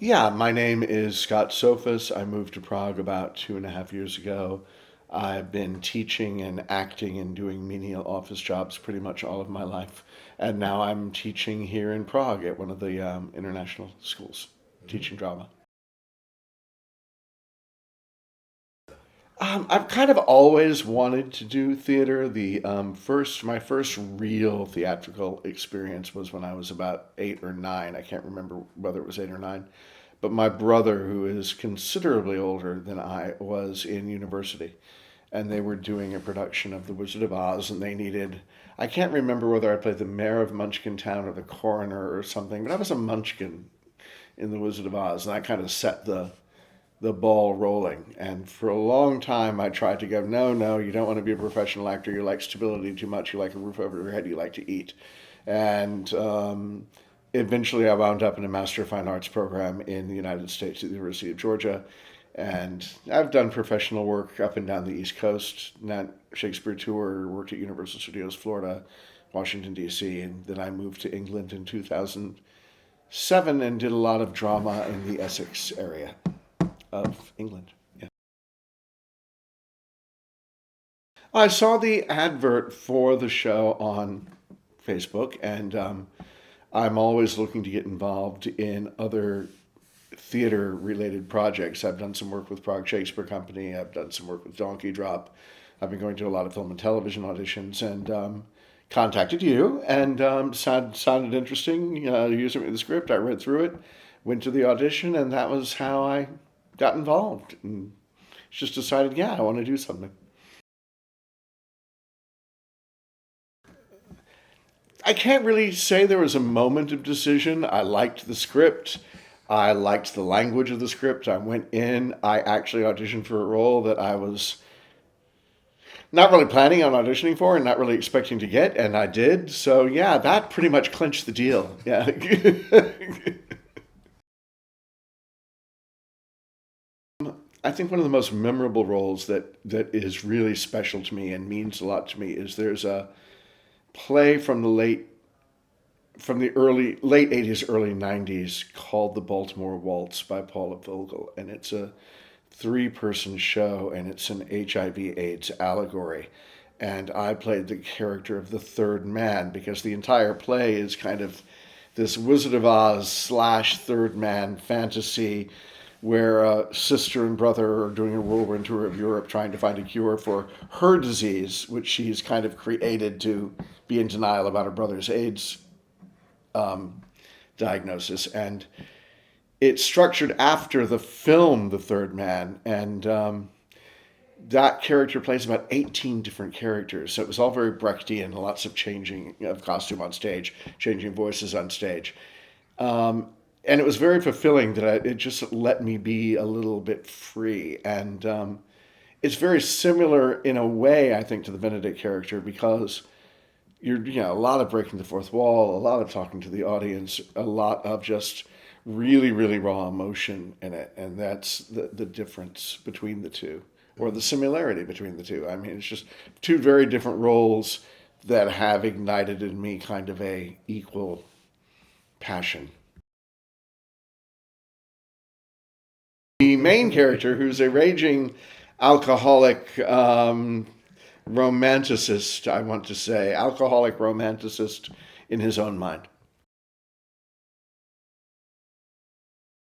Yeah, my name is Scott Sophos. I moved to Prague about 2.5 years ago. I've been teaching and acting and doing menial office jobs pretty much all of my life. And now I'm teaching here in Prague at one of the international schools, teaching drama. I've kind of always wanted to do theater. My first real theatrical experience was when I was about 8 or 9. I can't remember whether it was 8 or 9, but my brother, who is considerably older than I, was in university, and they were doing a production of The Wizard of Oz, and they needed. I can't remember whether I played the mayor of Munchkin Town or the coroner or something, but I was a Munchkin in The Wizard of Oz, and that kind of set the ball rolling. And for a long time, I tried to go, no, no, you don't want to be a professional actor. You like stability too much. You like a roof over your head. You like to eat. And eventually, I wound up in a Master of Fine Arts program in the United States at the University of Georgia. And I've done professional work up and down the East Coast, not Shakespeare tour, worked at Universal Studios Florida, Washington, D.C., and then I moved to England in 2007 and did a lot of drama in the Essex area of England. Yeah. I saw the advert for the show on Facebook, and I'm always looking to get involved in other theater related projects. I've done some work with Prague Shakespeare Company, I've done some work with Donkey Drop, I've been going to a lot of film and television auditions, and contacted you, and sounded interesting. You sent me the script, I read through it, went to the audition, and that was how I got involved. And just decided, yeah, I want to do something. I can't really say there was a moment of decision. I liked the script. I liked the language of the script. I went in. I actually auditioned for a role that I was not really planning on auditioning for and not really expecting to get, and I did. So, yeah, that pretty much clinched the deal. Yeah. I think one of the most memorable roles that is really special to me and means a lot to me is there's a play from the early late 80s, early 90s called The Baltimore Waltz by Paula Vogel, and it's a three-person show, and it's an HIV/AIDS allegory. And I played the character of the third man because the entire play is kind of this Wizard of Oz slash third man fantasy where a sister and brother are doing a whirlwind tour of Europe trying to find a cure for her disease, which she's kind of created to be in denial about her brother's AIDS diagnosis. And it's structured after the film The Third Man, and that character plays about 18 different characters. So it was all very Brechtian, lots of changing of costume on stage, changing voices on stage. And it was very fulfilling that it just let me be a little bit free. And it's very similar in a way, I think, to the Benedict character because a lot of breaking the fourth wall, a lot of talking to the audience, a lot of just really, really raw emotion in it. And that's the difference between the two, or the similarity between the two. I mean, it's just two very different roles that have ignited in me kind of a equal passion. The main character, who's a raging alcoholic romanticist, I want to say, alcoholic romanticist in his own mind.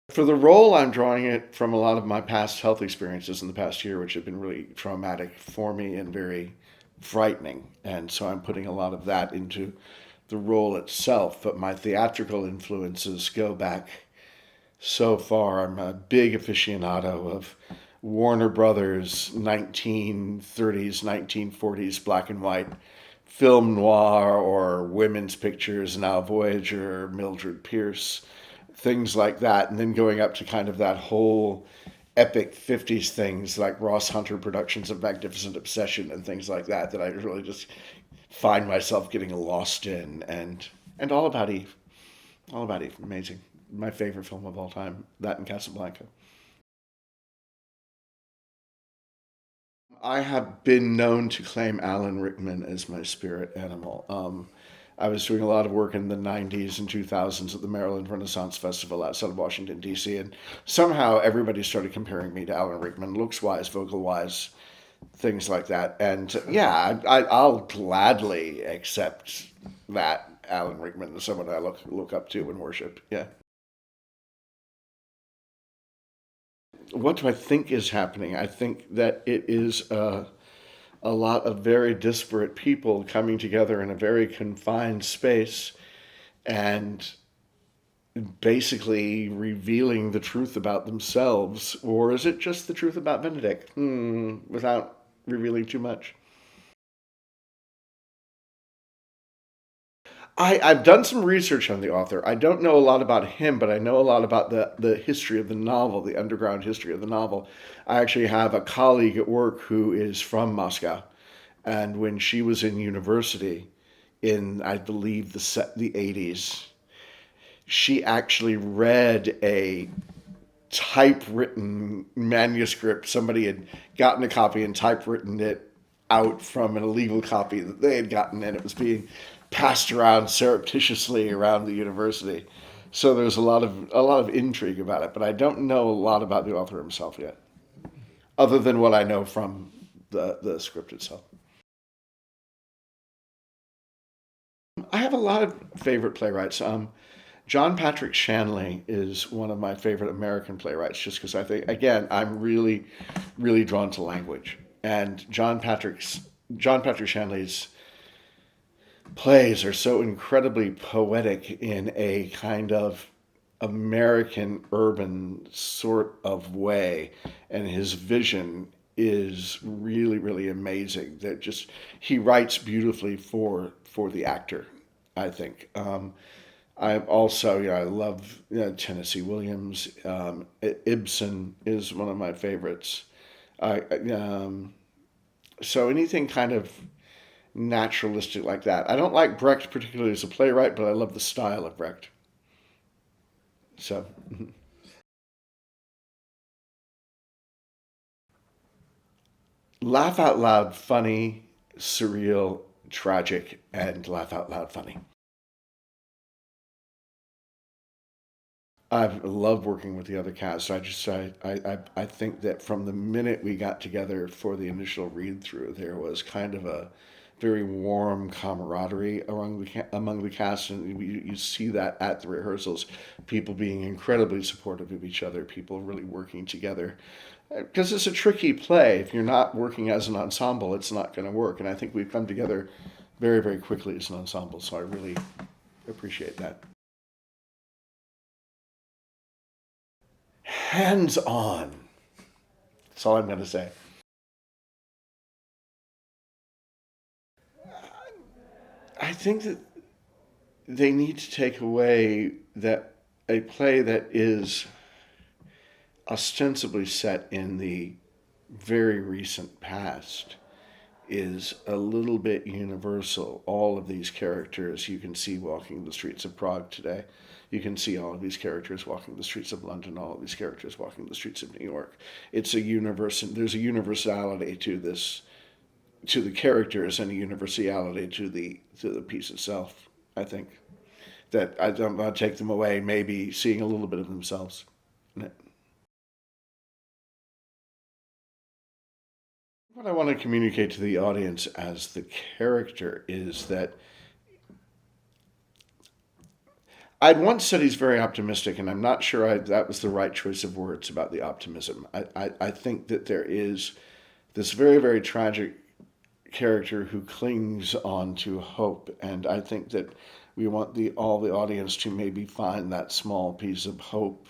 For the role, I'm drawing it from a lot of my past health experiences in the past year, which have been really traumatic for me and very frightening. And so I'm putting a lot of that into the role itself. But my theatrical influences go back so far. I'm a big aficionado of Warner Brothers 1930s, 1940s black and white film noir or women's pictures, now Voyager, Mildred Pierce, things like that. And then going up to kind of that whole epic 50s things like Ross Hunter productions of Magnificent Obsession and things like that that I really just find myself getting lost in. And All About Eve. All About Eve, amazing. My favorite film of all time, that and Casablanca. I have been known to claim Alan Rickman as my spirit animal. I was doing a lot of work in the 90s and 2000s at the Maryland Renaissance Festival outside of Washington, D.C., and somehow everybody started comparing me to Alan Rickman, looks wise, vocal wise, things like that. And yeah, I'll gladly accept that Alan Rickman is someone I look up to and worship. Yeah. What do I think is happening? I think that it is a lot of very disparate people coming together in a very confined space and basically revealing the truth about themselves. Or is it just the truth about Benedict? Without revealing too much. I've done some research on the author. I don't know a lot about him, but I know a lot about the history of the novel, the underground history of the novel. I actually have a colleague at work who is from Moscow. And when she was in university in, I believe, the 80s, she actually read a typewritten manuscript. Somebody had gotten a copy and typewritten it out from an illegal copy that they had gotten, and it was being passed around surreptitiously around the university. So there's a lot of intrigue about it, but I don't know a lot about the author himself yet, other than what I know from the script itself. I have a lot of favorite playwrights. John Patrick Shanley is one of my favorite American playwrights, just because I think, again, I'm really, really drawn to language, and John Patrick Shanley's plays are so incredibly poetic in a kind of American urban sort of way, and his vision is really, really amazing. That just he writes beautifully for the actor, I think. I also, I love Tennessee Williams. Ibsen is one of my favorites. So anything kind of naturalistic like that. I don't like Brecht particularly as a playwright, but I love the style of Brecht. So, laugh out loud funny, surreal, tragic, and laugh out loud funny. I've loved working with the other cast. I think that from the minute we got together for the initial read through, there was kind of a very warm camaraderie among the cast, and you see that at the rehearsals, people being incredibly supportive of each other, people really working together. Because it's a tricky play. If you're not working as an ensemble, it's not going to work. And I think we've come together very, very quickly as an ensemble. So I really appreciate that. Hands on. That's all I'm going to say. I think that they need to take away that a play that is ostensibly set in the very recent past is a little bit universal. All of these characters you can see walking the streets of Prague today. You can see all of these characters walking the streets of London, all of these characters walking the streets of New York. It's a universe, there's a universality to this, to the characters, and a universality to the piece itself, I think. That I don't want to take them away, maybe seeing a little bit of themselves in it. What I want to communicate to the audience as the character is that I'd once said he's very optimistic, and I'm not sure that was the right choice of words about the optimism. I think that there is this very, very tragic character who clings on to hope, and I think that we want all the audience to maybe find that small piece of hope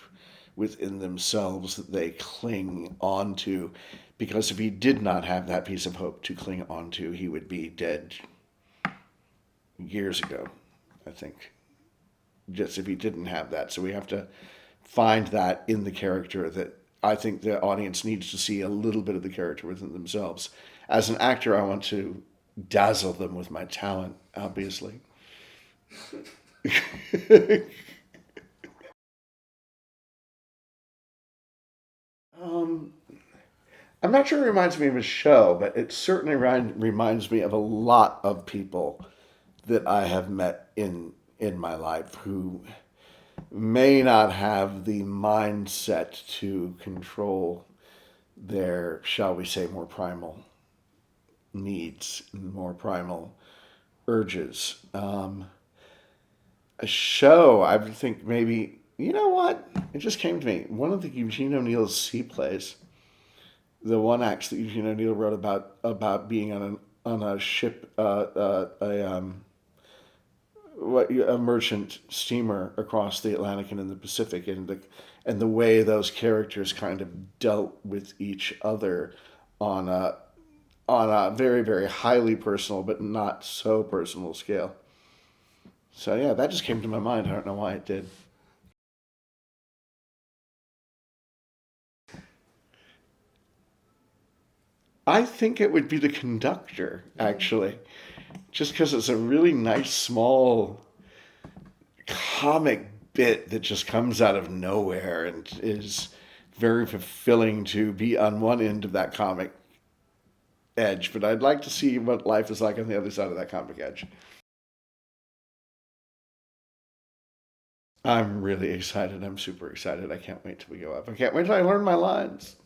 within themselves that they cling onto, because if he did not have that piece of hope to cling onto, he would be dead years ago, I think. Just if he didn't have that. So we have to find that in the character, that I think the audience needs to see a little bit of the character within themselves. As an actor, I want to dazzle them with my talent, obviously. um, I'm not sure it reminds me of a show, but it certainly reminds me of a lot of people that I have met in my life who may not have the mindset to control their, shall we say, more primal needs, more primal urges. A show, I would think maybe, you know what? It just came to me. One of the Eugene O'Neill's sea plays, the one act that Eugene O'Neill wrote about being on a ship, a merchant steamer across the Atlantic and in the Pacific, and the way those characters kind of dealt with each other on a very very highly personal but not so personal scale. So yeah, that just came to my mind. I don't know why it did. I think it would be the conductor actually, just because it's a really nice small comic bit that just comes out of nowhere and is very fulfilling to be on one end of that comic edge, but I'd like to see what life is like on the other side of that comic edge. I'm really excited. I'm super excited. I can't wait till we go up. I can't wait till I learn my lines.